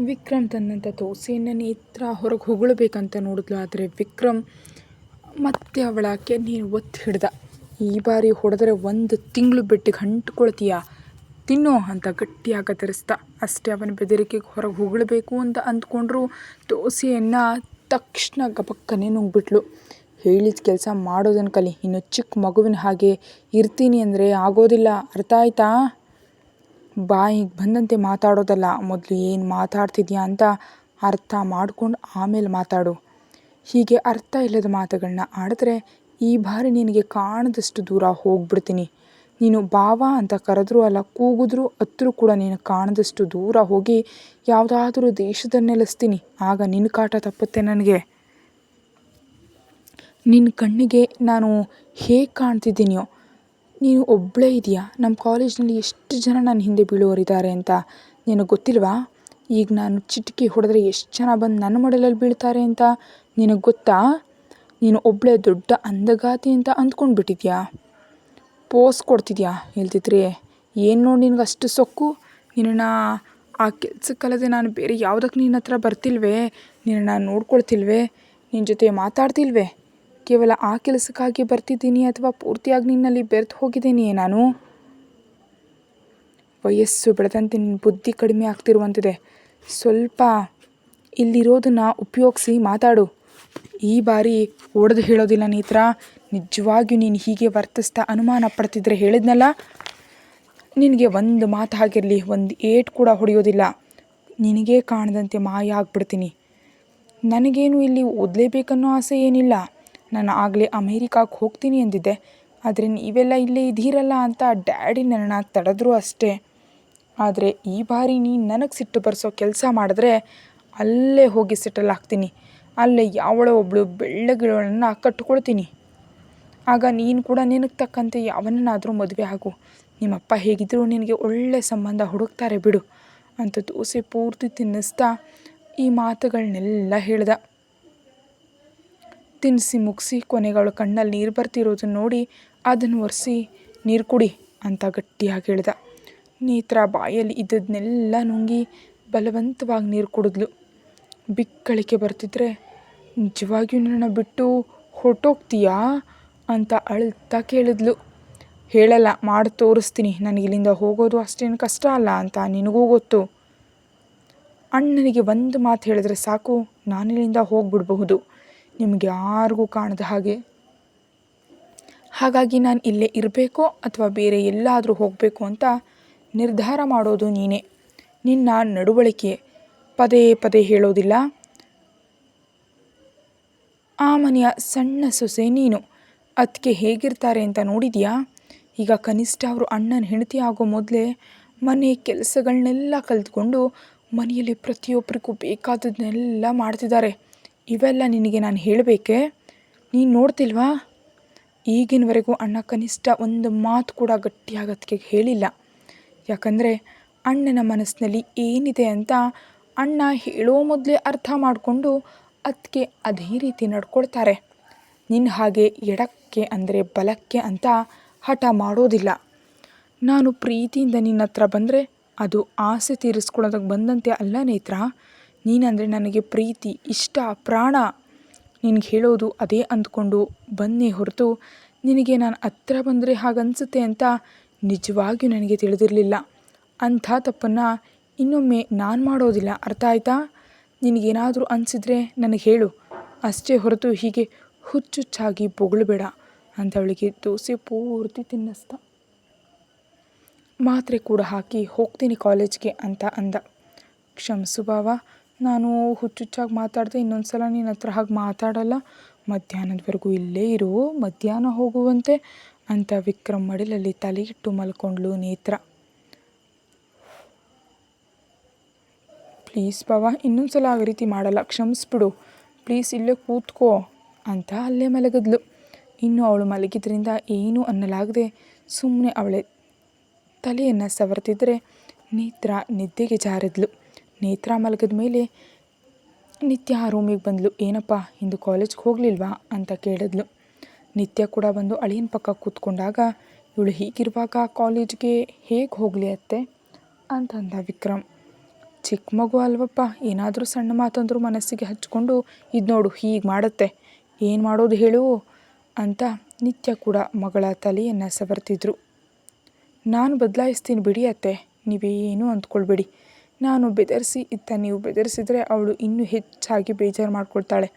ವಿಕ್ರಮ್ ತನ್ನಂಥ ದೋಸೆಯನ್ನು ನೇತ್ರ ಹೊರಗೆ ಹೊಗಳಬೇಕಂತ ನೋಡಿದ್ಲು. ಆದರೆ ವಿಕ್ರಮ್ ಮತ್ತೆ ಅವಳ ಕೆನ್ನೆಯನ್ನು ಒತ್ತಿ ಹಿಡ್ದ. ಈ ಬಾರಿ ಹೊಡೆದ್ರೆ 1 ತಿಂಗಳು ಬೆಟ್ಟಿಗೆ ಅಂಟ್ಕೊಳ್ತೀಯ, ತಿನ್ನೋ ಅಂತ ಗಟ್ಟಿಯಾಗಿ ಗದರಿಸ್ದ. ಅಷ್ಟೇ ಅವನ ಬೆದರಿಕೆಗೆ ಹೊರಗೆ ಹೊಗಳಬೇಕು ಅಂತ ಅಂದ್ಕೊಂಡ್ರು ದೋಸೆಯನ್ನು ತಕ್ಷಣ ಗಬಕ್ಕನೆ ನುಂಗ್ಬಿಟ್ಲು. ಹೇಳಿದ ಕೆಲಸ ಮಾಡೋದನ್ನು ಕಲಿ, ಇನ್ನು ಚಿಕ್ಕ ಮಗುವಿನ ಹಾಗೆ ಇರ್ತೀನಿ ಅಂದರೆ ಆಗೋದಿಲ್ಲ, ಅರ್ಥ ಆಯ್ತಾ? ಬಾಯಿಗೆ ಬಂದಂತೆ ಮಾತಾಡೋದಲ್ಲ, ಮೊದಲು ಏನು ಮಾತಾಡ್ತಿದ್ಯಾ ಅಂತ ಅರ್ಥ ಮಾಡ್ಕೊಂಡು ಆಮೇಲೆ ಮಾತಾಡು. ಹೀಗೆ ಅರ್ಥ ಇಲ್ಲದ ಮಾತುಗಳನ್ನ ಆಡಿದ್ರೆ ಈ ಬಾರಿ ನಿನಗೆ ಕಾಣದಷ್ಟು ದೂರ ಹೋಗ್ಬಿಡ್ತೀನಿ. ನೀನು ಬಾವ ಅಂತ ಕರೆದ್ರೂ ಅಲ್ಲ, ಕೂಗಿದ್ರೂ ಹತ್ರೂ ಕೂಡ ನೀನು ಕಾಣದಷ್ಟು ದೂರ ಹೋಗಿ ಯಾವುದಾದ್ರೂ ದೇಶದಲ್ಲಿ ನೆಲೆಸ್ತೀನಿ. ಆಗ ನಿನ್ನ ಕಾಟ ತಪ್ಪುತ್ತೆ ನನಗೆ. ನಿನ್ನ ಕಣ್ಣಿಗೆ ನಾನು ಹೇಗೆ ಕಾಣ್ತಿದ್ದೀನಿಯೋ, ನೀನು ಒಬ್ಬಳೇ ಇದೆಯಾ? ನಮ್ಮ ಕಾಲೇಜ್ನಲ್ಲಿ ಎಷ್ಟು ಜನ ನನ್ನ ಹಿಂದೆ ಬೀಳುವವರಿದ್ದಾರೆ ಅಂತ ನಿನಗೆ ಗೊತ್ತಿಲ್ವಾ? ಈಗ ನಾನು ಚಿಟಿಕೆ ಹೊಡೆದ್ರೆ ಎಷ್ಟು ಜನ ಬಂದು ನನ್ನ ಮಡಲಲ್ಲಿ ಬೀಳ್ತಾರೆ ಅಂತ ನಿನಗೆ ಗೊತ್ತಾ? ನೀನು ಒಬ್ಬಳೇ ದೊಡ್ಡ ಅಂದಗಾತಿ ಅಂತ ಅಂದ್ಕೊಂಡ್ಬಿಟ್ಟಿದ್ಯಾ? ಪೋಸ್ ಕೊಡ್ತಿದ್ಯಾ? ಇಲ್ದಿದ್ರೆ ಏನು ನೋಡಿ ನಿನಗೆ ಅಷ್ಟು ಸೊಕ್ಕು? ನಿನ್ನನ್ನು ಆ ಕೆಲಸಕ್ಕಲ್ಲದೆ ನಾನು ಬೇರೆ ಯಾವುದಕ್ಕೆ ನಿನ್ನ ಹತ್ರ ಬರ್ತಿಲ್ವೇ? ನಿನ್ನನ್ನು ನೋಡ್ಕೊಳ್ತಿಲ್ವೇ? ನಿನ್ನ ಜೊತೆ ಮಾತಾಡ್ತಿಲ್ವೇ? ಕೇವಲ ಆ ಕೆಲಸಕ್ಕಾಗಿ ಬರ್ತಿದ್ದೀನಿ ಅಥವಾ ಪೂರ್ತಿಯಾಗಿ ನಿನ್ನಲ್ಲಿ ಬೆರೆತು ಹೋಗಿದ್ದೀನಿಯೇ ನಾನು? ವಯಸ್ಸು ಬೆಳೆದಂತೆ ನಿನ್ನ ಬುದ್ಧಿ ಕಡಿಮೆ ಆಗ್ತಿರುವಂತಿದೆ. ಸ್ವಲ್ಪ ಇಲ್ಲಿರೋದನ್ನು ಉಪಯೋಗಿಸಿ ಮಾತಾಡು. ಈ ಬಾರಿ ಒಡೆದು ಹೇಳೋದಿಲ್ಲ ನೇತ್ರ. ನಿಜವಾಗಿಯೂ ನೀನು ಹೀಗೆ ವರ್ತಿಸ್ತಾ ಅನುಮಾನ ಪಡ್ತಿದ್ರೆ ಹೇಳಿದ್ನಲ್ಲ, ನಿನಗೆ ಒಂದು ಮಾತು ಆಗಿರಲಿ, ಒಂದು ಏಟು ಕೂಡ ಹೊಡೆಯೋದಿಲ್ಲ. ನಿನಗೇ ಕಾಣದಂತೆ ಮಾಯ ಆಗ್ಬಿಡ್ತೀನಿ. ನನಗೇನು ಇಲ್ಲಿ ಓದಲೇಬೇಕನ್ನೋ ಆಸೆ ಏನಿಲ್ಲ. ನಾನು ಆಗಲೇ ಅಮೇರಿಕಾಗೆ ಹೋಗ್ತೀನಿ ಅಂದಿದ್ದೆ. ಆದರೆ ನೀವೆಲ್ಲ ಇಲ್ಲೇ ಇದ್ದೀರಲ್ಲ ಅಂತ ಡ್ಯಾಡಿ ನನ್ನನ್ನು ತಡೆದ್ರು ಅಷ್ಟೇ. ಆದರೆ ಈ ಬಾರಿ ನೀನು ನನಗೆ ಸಿಟ್ಟು ಬರೆಸೋ ಕೆಲಸ ಮಾಡಿದ್ರೆ ಅಲ್ಲೇ ಹೋಗಿ ಸೆಟಲ್ ಆಗ್ತೀನಿ. ಅಲ್ಲೇ ಯಾವಳೋ ಒಬ್ಬಳು ಬೆಳ್ಳಗಿಳೋಳನ್ನು ಕಟ್ಕೊಳ್ತೀನಿ. ಆಗ ನೀನು ಕೂಡ ನಿನಗೆ ತಕ್ಕಂತೆ ಯಾವನನ್ನಾದರೂ ಮದುವೆ ಆಗು. ನಿಮ್ಮಪ್ಪ ಹೇಗಿದ್ದರೂ ನಿನಗೆ ಒಳ್ಳೆ ಸಂಬಂಧ ಹುಡುಕ್ತಾರೆ ಬಿಡು ಅಂತ ದೋಸೆ ಪೂರ್ತಿ ತಿನ್ನಿಸ್ತಾ ಈ ಮಾತುಗಳನ್ನೆಲ್ಲ ಹೇಳ್ದ. ತಿನ್ನಿಸಿ ಮುಗಿಸಿ ಕೊನೆಗೆ ಅವಳ ಕಣ್ಣಲ್ಲಿ ನೀರು ಬರ್ತಿರೋದನ್ನು ನೋಡಿ ಅದನ್ನು ಒರೆಸಿ ನೀರು ಕುಡಿ ಅಂತ ಗಟ್ಟಿಯಾಗಿ ಹೇಳ್ದ. ನೇತ್ರ ಬಾಯಲ್ಲಿ ಇದ್ದದನ್ನೆಲ್ಲ ನುಂಗಿ ಬಲವಂತವಾಗಿ ನೀರು ಕುಡಿದ್ಲು. ಬಿಕ್ಕಳಿಕೆ ಬರ್ತಿದ್ರೆ ನಿಜವಾಗಿಯೂ ನನ್ನ ಬಿಟ್ಟು ಹೊರಟೋಗ್ತೀಯಾ ಅಂತ ಅಳ್ತಾ ಕೇಳಿದ್ಲು. ಹೇಳಲ್ಲ, ಮಾಡಿ ತೋರಿಸ್ತೀನಿ. ನನಗಿಲ್ಲಿಂದ ಹೋಗೋದು ಅಷ್ಟೇನು ಕಷ್ಟ ಅಲ್ಲ ಅಂತ ನಿನಗೂ ಗೊತ್ತು. ಅಣ್ಣನಿಗೆ ಒಂದು ಮಾತು ಹೇಳಿದ್ರೆ ಸಾಕು, ನಾನಿಲ್ಲಿಂದ ಹೋಗ್ಬಿಡಬಹುದು, ನಿಮಗೆ ಯಾರಿಗೂ ಕಾಣದ ಹಾಗೆ. ಹಾಗಾಗಿ ನಾನು ಇಲ್ಲೇ ಇರಬೇಕೋ ಅಥವಾ ಬೇರೆ ಎಲ್ಲಾದರೂ ಹೋಗಬೇಕು ಅಂತ ನಿರ್ಧಾರ ಮಾಡೋದು ನೀನೇ. ನಿನ್ನ ನಡವಳಿಕೆ ಪದೇ ಪದೇ ಹೇಳೋದಿಲ್ಲ. ಆ ಮನೆಯ ಸಣ್ಣ ಸೊಸೆ ನೀನು. ಅದಕ್ಕೆ ಹೇಗಿರ್ತಾರೆ ಅಂತ ನೋಡಿದ್ಯಾ? ಈಗ ಕನಿಷ್ಠ ಅವರು ಅಣ್ಣನ ಹೆಂಡತಿ ಆಗೋ ಮೊದಲೇ ಮನೆ ಕೆಲಸಗಳನ್ನೆಲ್ಲ ಕಲಿತ್ಕೊಂಡು ಮನೆಯಲ್ಲಿ ಪ್ರತಿಯೊಬ್ಬರಿಗೂ ಬೇಕಾದದನ್ನೆಲ್ಲ ಮಾಡ್ತಿದ್ದಾರೆ. ಇವೆಲ್ಲ ನಿನಗೆ ನಾನು ಹೇಳಬೇಕೇ? ನೀನು ನೋಡ್ತಿಲ್ವಾ? ಈಗಿನವರೆಗೂ ಅಣ್ಣ ಕನಿಷ್ಠ ಒಂದು ಮಾತು ಕೂಡ ಗಟ್ಟಿಯಾಗಿ ಅದಕ್ಕೆ ಹೇಳಿಲ್ಲ. ಯಾಕಂದರೆ ಅಣ್ಣನ ಮನಸ್ಸಿನಲ್ಲಿ ಏನಿದೆ ಅಂತ ಅಣ್ಣ ಹೇಳೋ ಮೊದಲೇ ಅರ್ಥ ಮಾಡಿಕೊಂಡು ಅದಕ್ಕೆ ಅದೇ ರೀತಿ ನಡ್ಕೊಳ್ತಾರೆ. ನಿನ್ನ ಹಾಗೆ ಎಡಕ್ಕೆ ಅಂದರೆ ಬಲಕ್ಕೆ ಅಂತ ಹಠ ಮಾಡೋದಿಲ್ಲ. ನಾನು ಪ್ರೀತಿಯಿಂದ ನಿನ್ನ ಹತ್ರ ಬಂದರೆ ಅದು ಆಸೆ ತೀರಿಸ್ಕೊಳ್ಳೋದಕ್ಕೆ ಬಂದಂತೆ ಅಲ್ಲ ನೇತ್ರ. ನೀನಂದರೆ ನನಗೆ ಪ್ರೀತಿ, ಇಷ್ಟ, ಪ್ರಾಣ. ನಿನಗೆ ಹೇಳೋದು ಅದೇ ಅಂದ್ಕೊಂಡು ಬಂದೇ ಹೊರತು ನಿನಗೆ ನಾನು ಹತ್ರ ಬಂದರೆ ಹಾಗನ್ಸುತ್ತೆ ಅಂತ ನಿಜವಾಗಿಯೂ ನನಗೆ ತಿಳಿದಿರಲಿಲ್ಲ. ಅಂಥ ತಪ್ಪನ್ನು ಇನ್ನೊಮ್ಮೆ ನಾನು ಮಾಡೋದಿಲ್ಲ, ಅರ್ಥ ಆಯ್ತಾ? ನಿನಗೇನಾದರೂ ಅನಿಸಿದ್ರೆ ನನಗೆ ಹೇಳು, ಅಷ್ಟೇ ಹೊರತು ಹೀಗೆ ಹುಚ್ಚುಚ್ಚಾಗಿ ಬೊಗಳಬೇಡ ಅಂತ ಅವಳಿಗೆ ದೋಸೆ ಪೂರ್ತಿ ತಿನ್ನಿಸ್ದ. ಮಾತ್ರೆ ಕೂಡ ಹಾಕಿ ಹೋಗ್ತೀನಿ ಕಾಲೇಜ್ಗೆ ಅಂತ ಅಂದ. ಕ್ಷಮಿಸು ಬಾವ, ನಾನು ಹುಚ್ಚುಚ್ಚಾಗಿ ಮಾತಾಡಿದೆ. ಇನ್ನೊಂದು ಸಲ ನಿನ್ನ ಹತ್ರ ಹಾಗೆ ಮಾತಾಡಲ್ಲ. ಮಧ್ಯಾಹ್ನದವರೆಗೂ ಇಲ್ಲೇ ಇರು, ಮಧ್ಯಾಹ್ನ ಹೋಗುವಂತೆ ಅಂತ ವಿಕ್ರಮ್ ಮಡಿಲಲ್ಲಿ ತಲೆ ಇಟ್ಟು ಮಲ್ಕೊಂಡ್ಳು ನೇತ್ರ. ಪ್ಲೀಸ್ ಬಾವ, ಇನ್ನೊಂದು ಸಲ ಆ ರೀತಿ ಮಾಡಲ್ಲ, ಕ್ಷಮಿಸ್ಬಿಡು ಪ್ಲೀಸ್, ಇಲ್ಲೇ ಕೂತ್ಕೋ ಅಂತ ಅಲ್ಲೇ ಮಲಗಿದ್ಲು. ಇನ್ನು ಅವಳು ಮಲಗಿದ್ರಿಂದ ಏನೂ ಅನ್ನಲಾಗದೆ ಸುಮ್ಮನೆ ಅವಳೆ ತಲೆಯನ್ನು ಸವರ್ತಿದ್ರೆ ನೇತ್ರ ನಿದ್ದೆಗೆ ಜಾರಿದ್ಲು. ನೇತ್ರ ಮಲಗಿದ ಮೇಲೆ ನಿತ್ಯ ಆ ರೂಮಿಗೆ ಬಂದಳು. ಏನಪ್ಪ ಇಂದು ಕಾಲೇಜ್ಗೆ ಹೋಗಲಿಲ್ವಾ ಅಂತ ಕೇಳಿದ್ಲು. ನಿತ್ಯ ಕೂಡ ಬಂದು ಅಳಿಯನ ಪಕ್ಕ ಕೂತ್ಕೊಂಡಾಗ ಇವಳು ಹೀಗಿರುವಾಗ ಕಾಲೇಜ್ಗೆ ಹೇಗೆ ಹೋಗಲಿ ಅತ್ತೆ ಅಂತಂದ ವಿಕ್ರಮ್. ಚಿಕ್ಕ ಮಗು ಅಲ್ವಪ್ಪ, ಏನಾದರೂ ಸಣ್ಣ ಮಾತಂದರೂ ಮನಸ್ಸಿಗೆ ಹಚ್ಕೊಂಡು ಇದು ನೋಡು ಹೀಗೆ ಮಾಡುತ್ತೆ, ಏನು ಮಾಡೋದು ಹೇಳು ಅಂತ ನಿತ್ಯ ಕೂಡ ಮಗಳ ತಲೆಯನ್ನು ಸವರ್ತಿದ್ರು. ನಾನು ಬದಲಾಯಿಸ್ತೀನಿ ಬಿಡಿ ಅತ್ತೆ, ನೀವೇನೂ ಅಂದ್ಕೊಳ್ಬೇಡಿ. ನಾನು ಬೆದರಿಸಿ ಇತ್ತ ನೀವು ಬೆದರಿಸಿದರೆ ಅವಳು ಇನ್ನೂ ಹೆಚ್ಚಾಗಿ ಬೇಜಾರು ಮಾಡ್ಕೊಳ್ತಾಳೆ.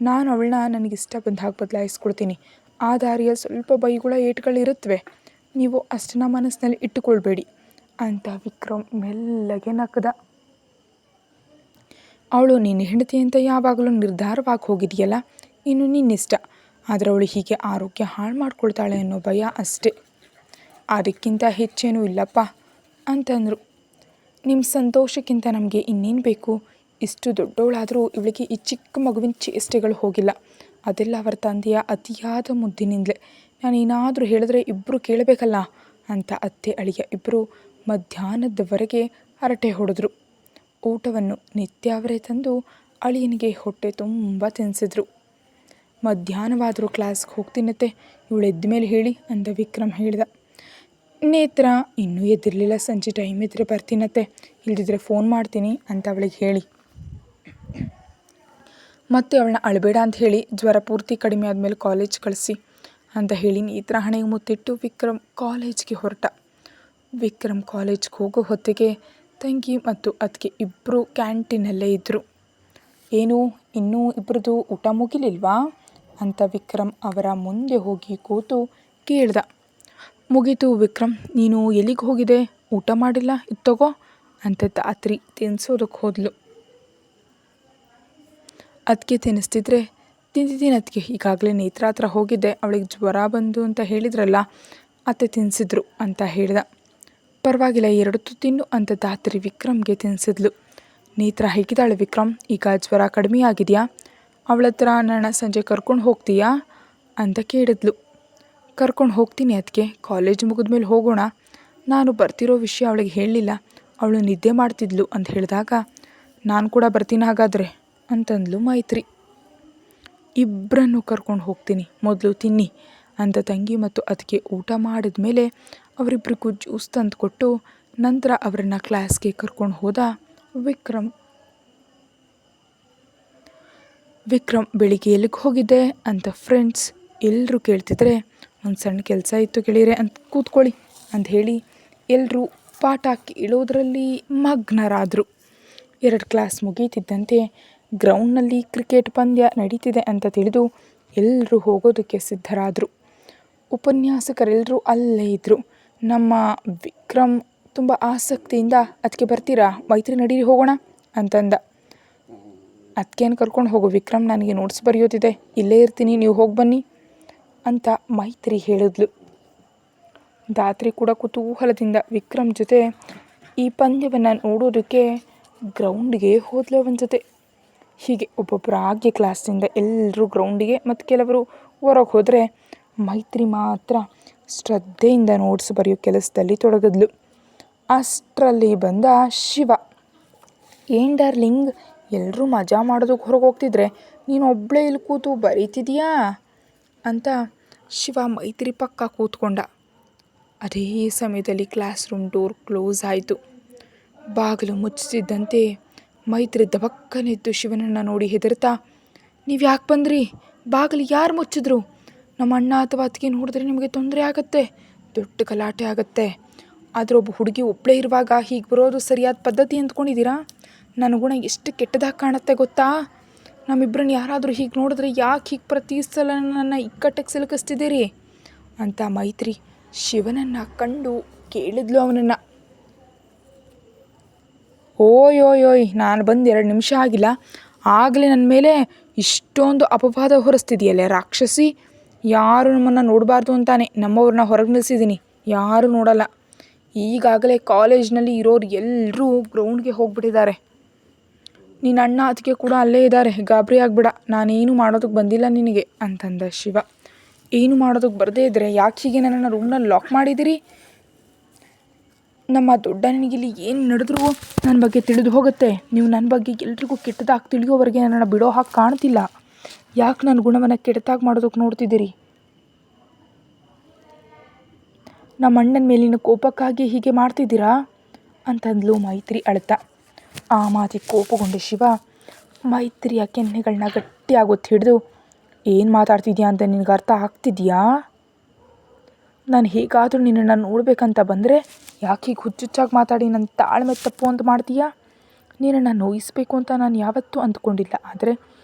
ನಾನು ಅವಳನ್ನ ನನಗಿಷ್ಟ ಬಂದ ಹಾಗೆ ಬದಲಾಯಿಸ್ಕೊಳ್ತೀನಿ. ಆ ದಾರಿಯಲ್ಲಿ ಸ್ವಲ್ಪ ಬೈಗುಳ ಏಟುಗಳಿರುತ್ತವೆ, ನೀವು ಅಷ್ಟನ್ನ ಮನಸ್ಸಿನಲ್ಲಿ ಇಟ್ಟುಕೊಳ್ಬೇಡಿ ಅಂತ ವಿಕ್ರಮ್ ಮೆಲ್ಲಗೆ ನಕ್ಕದ. ಅವಳು ನಿನ್ನ ಹೆಂಡತಿ ಅಂತ ಯಾವಾಗಲೂ ನಿರ್ಧಾರವಾಗಿ ಹೋಗಿದೆಯಲ್ಲ, ಇನ್ನು ನಿನ್ನಿಷ್ಟ. ಆದರೆ ಅವಳು ಹೀಗೆ ಆರೋಗ್ಯ ಹಾಳು ಮಾಡ್ಕೊಳ್ತಾಳೆ ಅನ್ನೋ ಭಯ ಅಷ್ಟೇ, ಅದಕ್ಕಿಂತ ಹೆಚ್ಚೇನೂ ಇಲ್ಲಪ್ಪ ಅಂತಂದರು. ನಿಮ್ಮ ಸಂತೋಷಕ್ಕಿಂತ ನಮಗೆ ಇನ್ನೇನು ಬೇಕು? ಇಷ್ಟು ದೊಡ್ಡವಳಾದರೂ ಇವಳಿಗೆ ಈ ಚಿಕ್ಕ ಮಗುವಿನ ಚೇಷ್ಟೆಗಳು ಹೋಗಿಲ್ಲ. ಅದೆಲ್ಲ ಅವರ ತಂದೆಯ ಅತಿಯಾದ ಮುದ್ದಿನಿಂದಲೇ. ನಾನೇನಾದರೂ ಹೇಳಿದ್ರೆ ಇಬ್ಬರು ಕೇಳಬೇಕಲ್ಲ ಅಂತ ಅತ್ತೆ ಅಳಿಯ ಇಬ್ಬರು ಮಧ್ಯಾಹ್ನದವರೆಗೆ ಹರಟೆ ಹೊಡೆದ್ರು. ಊಟವನ್ನು ನಿತ್ಯ ಅವರೇ ತಂದು ಅಳಿಯನಿಗೆ ಹೊಟ್ಟೆ ತುಂಬ ತಿನ್ನಿಸಿದ್ರು. ಮಧ್ಯಾಹ್ನವಾದರೂ ಕ್ಲಾಸ್ಗೆ ಹೋಗ್ತೀನತ್ತೆ, ಇವಳು ಎದ್ದ ಮೇಲೆ ಹೇಳಿ ಅಂದ ವಿಕ್ರಮ್ ಹೇಳ್ದ. ನೇತ್ರ ಇನ್ನೂ ಎದ್ದಿರಲಿಲ್ಲ, ಸಂಜೆ ಟೈಮ್ ಇದ್ದರೆ ಬರ್ತೀನತ್ತೆ, ಇಲ್ದಿದ್ರೆ ಫೋನ್ ಮಾಡ್ತೀನಿ ಅಂತ ಅವಳಿಗೆ ಹೇಳಿ ಮತ್ತೆ ಅವಳನ್ನ ಅಳಬೇಡ ಅಂತ ಹೇಳಿ ಜ್ವರ ಪೂರ್ತಿ ಕಡಿಮೆ ಆದಮೇಲೆ ಕಾಲೇಜ್ ಕಳಿಸಿ ಅಂತ ಹೇಳಿ ನೇತ್ರ ಹಣೆಗೆ ಮುತ್ತಿಟ್ಟು ವಿಕ್ರಮ್ ಕಾಲೇಜ್ಗೆ ಹೊರಟ. ವಿಕ್ರಮ್ ಕಾಲೇಜ್ಗೆ ಹೋಗೋ ಹೊತ್ತಿಗೆ ತಂಗಿ ಮತ್ತು ಅದಕ್ಕೆ ಇಬ್ಬರು ಕ್ಯಾಂಟೀನಲ್ಲೇ ಇದ್ದರು. ಏನು ಇನ್ನೂ ಇಬ್ಬರದು ಊಟ ಮುಗಿಲಿಲ್ವಾ ಅಂತ ವಿಕ್ರಮ್ ಅವರ ಮುಂದೆ ಹೋಗಿ ಕೂತು ಕೇಳ್ದ. ಮುಗೀತು ವಿಕ್ರಮ್, ನೀನು ಎಲ್ಲಿಗೆ ಹೋಗಿದೆ? ಊಟ ಮಾಡಿಲ್ಲ, ಇದು ತಗೋ ಅಂತ ದಾತ್ರಿ ತಿನ್ನಿಸೋದಕ್ಕೆ ಹೋದ್ಲು. ಅದಕ್ಕೆ ತಿನ್ನಿಸ್ತಿದ್ರೆ ತಿಂದಿದ್ದೀನಿ ಅದಕ್ಕೆ, ಈಗಾಗಲೇ ನೇತ್ರ ಹತ್ರ ಹೋಗಿದ್ದೆ, ಅವಳಿಗೆ ಜ್ವರ ಬಂದು ಅಂತ ಹೇಳಿದ್ರಲ್ಲ, ಅತ್ತೆ ತಿನ್ನಿಸಿದ್ರು ಅಂತ ಹೇಳ್ದ. ಪರವಾಗಿಲ್ಲ, ಎರಡು ತಿನ್ನು ಅಂತ ದಾತ್ರಿ ವಿಕ್ರಮ್ಗೆ ತಿನ್ನಿಸಿದ್ಲು. ನೇತ್ರ ಹೇಗಿದ್ದಾಳೆ ವಿಕ್ರಮ್? ಈಗ ಜ್ವರ ಕಡಿಮೆ ಆಗಿದೆಯಾ? ಅವಳ ಹತ್ರ ನನ್ನ ಸಂಜೆ ಕರ್ಕೊಂಡು ಹೋಗ್ತೀಯಾ ಅಂತ ಕೇಳಿದ್ಲು. ಕರ್ಕೊಂಡು ಹೋಗ್ತೀನಿ ಅದಕ್ಕೆ, ಕಾಲೇಜ್ ಮುಗಿದ್ಮೇಲೆ ಹೋಗೋಣ. ನಾನು ಬರ್ತಿರೋ ವಿಷಯ ಅವಳಿಗೆ ಹೇಳಲಿಲ್ಲ, ಅವಳು ನಿದ್ದೆ ಮಾಡ್ತಿದ್ಲು ಅಂತ ಹೇಳಿದಾಗ ನಾನು ಕೂಡ ಬರ್ತೀನಿ ಹಾಗಾದರೆ ಅಂತಂದ್ಲು ಮೈತ್ರಿ. ಇಬ್ಬರನ್ನು ಕರ್ಕೊಂಡು ಹೋಗ್ತೀನಿ, ಮೊದಲು ತಿನ್ನಿ ಅಂತ ತಂಗಿ ಮತ್ತು ಅದಕ್ಕೆ ಊಟ ಮಾಡಿದ ಮೇಲೆ ಅವರಿಬ್ಬರಿಗೂ ಜ್ಯೂಸ್ ತಂದು ಕೊಟ್ಟು ನಂತರ ಅವರನ್ನು ಕ್ಲಾಸ್ಗೆ ಕರ್ಕೊಂಡು ಹೋದ ವಿಕ್ರಮ್. ಬೆಳಿಗ್ಗೆ ಎಲ್ಲಿಗೆ ಹೋಗಿದ್ದೆ ಅಂತ ಫ್ರೆಂಡ್ಸ್ ಎಲ್ಲರೂ ಕೇಳ್ತಿದ್ರೆ, ಒಂದು ಸಣ್ಣ ಕೆಲಸ ಇತ್ತು ಗೆಳೆಯರೆ ಅಂತ ಕೂತ್ಕೊಳ್ಳಿ ಅಂತ ಹೇಳಿ ಎಲ್ಲರೂ ಪಾಠ ಕೇಳೋದ್ರಲ್ಲಿ ಮಗ್ನರಾದರು. 2 ಕ್ಲಾಸ್ ಮುಗೀತಿದ್ದಂತೆ ಗ್ರೌಂಡ್ನಲ್ಲಿ ಕ್ರಿಕೆಟ್ ಪಂದ್ಯ ನಡೀತಿದೆ ಅಂತ ತಿಳಿದು ಎಲ್ಲರೂ ಹೋಗೋದಕ್ಕೆ ಸಿದ್ಧರಾದರು. ಉಪನ್ಯಾಸಕರೆಲ್ಲರೂ ಅಲ್ಲೇ ಇದ್ದರು. ನಮ್ಮ ವಿಕ್ರಮ್ ತುಂಬ ಆಸಕ್ತಿಯಿಂದ ಅದಕ್ಕೆ ಬರ್ತೀರಾ ಮೈತ್ರಿ, ನಡೀರಿ ಹೋಗೋಣ ಅಂತಂದ. ಅದಕ್ಕೇನು ಕರ್ಕೊಂಡು ಹೋಗು ವಿಕ್ರಮ್, ನನಗೆ ನೋಟ್ಸ್ ಬರೆಯೋದಿದೆ, ಇಲ್ಲೇ ಇರ್ತೀನಿ, ನೀವು ಹೋಗಿ ಬನ್ನಿ ಅಂತ ಮೈತ್ರಿ ಹೇಳಿದ್ಲು. ದಾತ್ರಿ ಕೂಡ ಕುತೂಹಲದಿಂದ ವಿಕ್ರಮ್ ಜೊತೆ ಈ ಪಂದ್ಯವನ್ನು ನೋಡೋದಕ್ಕೆ ಗ್ರೌಂಡಿಗೆ ಹೋದ್ಲು ಅವನ ಜೊತೆ. ಹೀಗೆ ಒಬ್ಬೊಬ್ಬರಾಗಿ ಕ್ಲಾಸಿಂದ ಎಲ್ಲರೂ ಗ್ರೌಂಡಿಗೆ ಮತ್ತು ಕೆಲವರು ಹೊರಗೆ ಹೋದರೆ ಮೈತ್ರಿ ಮಾತ್ರ ಶ್ರದ್ಧೆಯಿಂದ ನೋಟ್ಸ್ ಬರೆಯೋ ಕೆಲಸದಲ್ಲಿ ತೊಡಗಿದ್ಲು. ಅಷ್ಟರಲ್ಲಿ ಬಂದ ಶಿವ. ಏನು ಡಾರ್ಲಿಂಗ್, ಎಲ್ಲರೂ ಮಜಾ ಮಾಡೋದಕ್ಕೆ ಹೊರಗೆ ಹೋಗ್ತಿದ್ರೆ ನೀನು ಒಬ್ಬಳೇ ಇಲ್ಲಿ ಕೂತು ಬರೀತಿದೀಯಾ ಅಂತ ಶಿವ ಮೈತ್ರಿ ಪಕ್ಕ ಕೂತ್ಕೊಂಡ. ಅದೇ ಸಮಯದಲ್ಲಿ ಕ್ಲಾಸ್ ರೂಮ್ ಡೋರ್ ಕ್ಲೋಸ್ ಆಯಿತು. ಬಾಗಿಲು ಮುಚ್ಚಿಸಿದ್ದಂತೆ ಮೈತ್ರಿ ದಬಕ್ಕನೆದ್ದು ಶಿವನನ್ನು ನೋಡಿ ಹೆದರ್ತಾ, ನೀವು ಯಾಕೆ ಬಂದ್ರಿ? ಬಾಗಿಲು ಯಾರು ಮುಚ್ಚಿದ್ರು? ನಮ್ಮ ಅಣ್ಣ ಅಥವಾ ಅದಕ್ಕೆ ನೋಡಿದ್ರೆ ನಿಮಗೆ ತೊಂದರೆ ಆಗುತ್ತೆ, ದೊಡ್ಡ ಗಲಾಟೆ ಆಗುತ್ತೆ. ಆದರೆ ಒಬ್ಬ ಹುಡುಗಿ ಒಬ್ಬಳೇ ಇರುವಾಗ ಹೀಗೆ ಬರೋದು ಸರಿಯಾದ ಪದ್ಧತಿ ಅಂದ್ಕೊಂಡಿದ್ದೀರಾ? ನನ್ನ ಗುಣ ಎಷ್ಟು ಕೆಟ್ಟದಾಗಿ ಕಾಣುತ್ತೆ ಗೊತ್ತಾ? ನಮ್ಮಿಬ್ಬರನ್ನ ಯಾರಾದರೂ ಹೀಗೆ ನೋಡಿದ್ರೆ ಯಾಕೆ ಹೀಗೆ ಪ್ರತಿ ಸಲ ನನ್ನ ಇಕ್ಕಟ್ಟಿಗೆ ಸಿಲುಕಿಸ್ತಿದ್ದೀರಿ ಅಂತ ಮೈತ್ರಿ ಶಿವನನ್ನು ಕಂಡು ಕೇಳಿದ್ಲು ಅವನನ್ನು. ಓಯ್ ನಾನು ಬಂದು 2 ನಿಮಿಷ ಆಗಿಲ್ಲ, ಆಗಲೇ ನನ್ನ ಮೇಲೆ ಇಷ್ಟೊಂದು ಅಪವಾದ ಹೊರಿಸ್ತಿದೆಯಲ್ಲ ರಾಕ್ಷಸಿ. ಯಾರು ನಮ್ಮನ್ನು ನೋಡಬಾರ್ದು ಅಂತಾನೆ ನಮ್ಮವ್ರನ್ನ ಹೊರಗೆ ನಿಲ್ಲಿಸಿದ್ದೀನಿ, ಯಾರೂ ನೋಡಲ್ಲ. ಈಗಾಗಲೇ ಕಾಲೇಜ್ನಲ್ಲಿ ಇರೋರು ಎಲ್ಲರೂ ಗ್ರೌಂಡ್ಗೆ ಹೋಗ್ಬಿಟ್ಟಿದ್ದಾರೆ. ನಿನ್ನ ಅಣ್ಣ ಅದಕ್ಕೆ ಕೂಡ ಅಲ್ಲೇ ಇದ್ದಾರೆ, ಗಾಬರಿ ಆಗ್ಬಿಡ, ನಾನೇನು ಮಾಡೋದಕ್ಕೆ ಬಂದಿಲ್ಲ ನಿನಗೆ ಅಂತಂದ ಶಿವ. ಏನು ಮಾಡೋದಕ್ಕೆ ಬರದೇ ಇದ್ದರೆ ಯಾಕೆ ಹೀಗೆ ನನ್ನನ್ನು ರೂಮ್ನಲ್ಲಿ ಲಾಕ್ ಮಾಡಿದ್ದೀರಿ? ನಮ್ಮ ದೊಡ್ಡನಿಗಿಲ್ಲಿ ಏನು ನಡೆದ್ರೂ ನನ್ನ ಬಗ್ಗೆ ತಿಳಿದು ಹೋಗುತ್ತೆ. ನೀವು ನನ್ನ ಬಗ್ಗೆ ಎಲ್ರಿಗೂ ಕೆಟ್ಟದಾಗಿ ತಿಳಿಯೋವರೆಗೆ ನನ್ನನ್ನು ಬಿಡೋ ಹಾಗೆ ಕಾಣ್ತಿಲ್ಲ. ಯಾಕೆ ನನ್ನ ಗುಣವನ್ನು ಕೆಟ್ಟದಾಗಿ ಮಾಡೋದಕ್ಕೆ ನೋಡ್ತಿದ್ದೀರಿ? ನಮ್ಮ ಅಣ್ಣನ ಮೇಲಿನ ಕೋಪಕ್ಕಾಗಿ ಹೀಗೆ ಮಾಡ್ತಿದ್ದೀರಾ ಅಂತಂದ್ಲು ಮೈತ್ರಿ ಅಳ್ತಾ. ಆ ಮಾತಿಗೆ ಕೋಪಗೊಂಡ ಶಿವ ಮೈತ್ರಿಯ ಕೆನ್ನೆಗಳನ್ನ ಗಟ್ಟಿಯಾಗಿ ಒತ್ತಿ ಹಿಡಿದು, ಏನು ಮಾತಾಡ್ತಿದ್ಯಾ ಅಂತ ನಿನಗೆ ಅರ್ಥ ಆಗ್ತಿದೆಯಾ? ನಾನು ಹೇಗಾದರೂ ನಿನ್ನನ್ನು ನೋಡಬೇಕಂತ ಬಂದರೆ ಯಾಕೆ ಹೀಗೆ ಹುಚ್ಚುಚ್ಚಾಗಿ ಮಾತಾಡಿ ನನ್ನ ತಾಳ್ಮೆ ತಪ್ಪು ಅಂತ ಮಾಡ್ತೀಯಾ? ನಿನ್ನನ್ನು ನೋಯಿಸಬೇಕು ಅಂತ ನಾನು ಯಾವತ್ತೂ ಅಂದ್ಕೊಂಡಿಲ್ಲ. ಆದರೆ